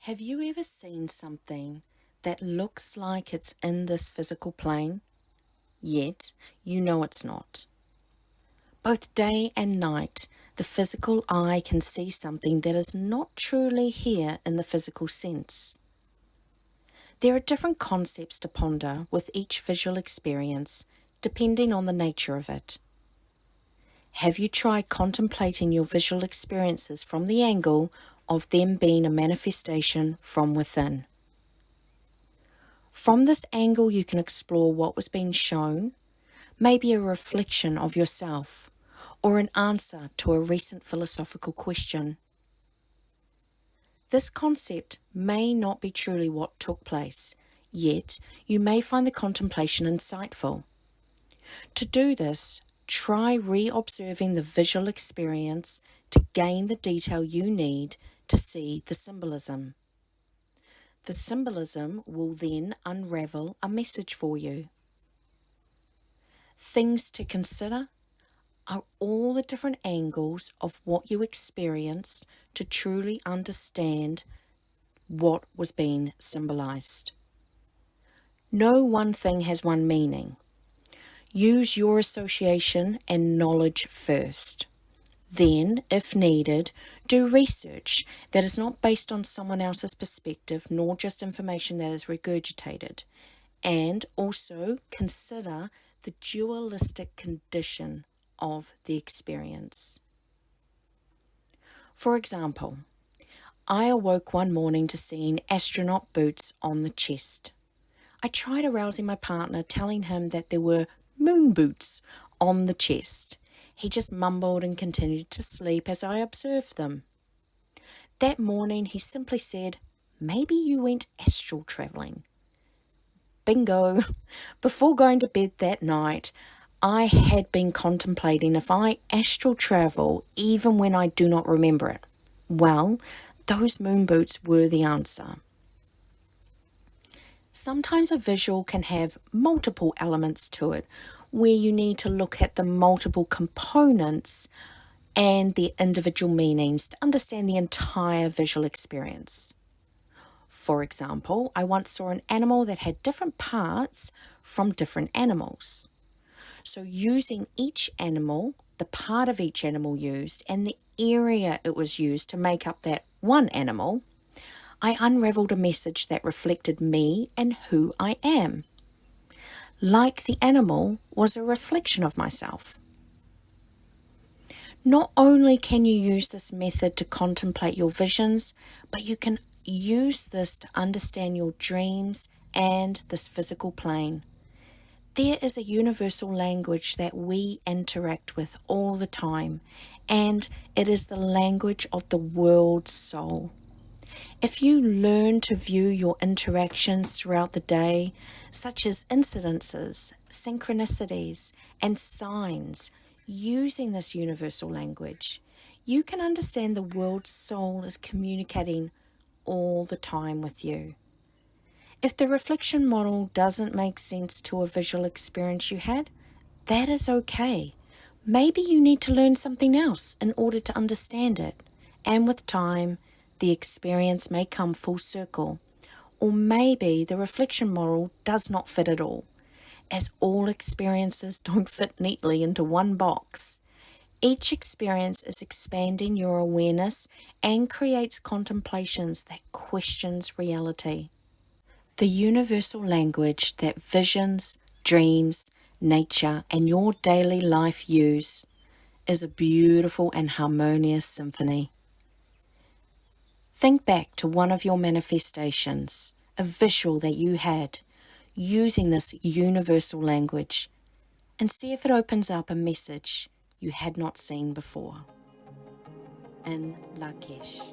Have you ever seen something that looks like it's in this physical plane, yet you know it's not? Both day and night, the physical eye can see something that is not truly here in the physical sense. There are different concepts to ponder with each visual experience, depending on the nature of it. Have you tried contemplating your visual experiences from the angle of them being a manifestation from within? From this angle, you can explore what was being shown, maybe a reflection of yourself, or an answer to a recent philosophical question. This concept may not be truly what took place, yet you may find the contemplation insightful. To do this, try re-observing the visual experience to gain the detail you need to see the symbolism. The symbolism will then unravel a message for you. Things to consider are all the different angles of what you experienced to truly understand what was being symbolized. No one thing has one meaning. Use your association and knowledge first. Then, if needed, do research that is not based on someone else's perspective, nor just information that is regurgitated. And also consider the dualistic condition of the experience. For example, I awoke one morning to seeing astronaut boots on the chest. I tried arousing my partner, telling him that there were moon boots on the chest. He just mumbled and continued to sleep as I observed them. That morning he simply said, "Maybe you went astral travelling." Bingo! Before going to bed that night, I had been contemplating if I astral travel even when I do not remember it. Well, those moon boots were the answer. Sometimes a visual can have multiple elements to it, where you need to look at the multiple components and their individual meanings to understand the entire visual experience. For example, I once saw an animal that had different parts from different animals. So using each animal, the part of each animal used, and the area it was used to make up that one animal, I unraveled a message that reflected me and who I am. Like the animal was a reflection of myself. Not only can you use this method to contemplate your visions, but you can use this to understand your dreams and this physical plane. There is a universal language that we interact with all the time, and it is the language of the world's soul. If you learn to view your interactions throughout the day, such as incidences, synchronicities, and signs, using this universal language, you can understand the world's soul is communicating all the time with you. If the reflection model doesn't make sense to a visual experience you had, that is okay. Maybe you need to learn something else in order to understand it, and with time, the experience may come full circle. Or maybe the reflection model does not fit at all, as all experiences don't fit neatly into one box. Each experience is expanding your awareness and creates contemplations that questions reality. The universal language that visions, dreams, nature, and your daily life use is a beautiful and harmonious symphony. Think back to one of your manifestations, a visual that you had, using this universal language, and see if it opens up a message you had not seen before. In Lak'ech.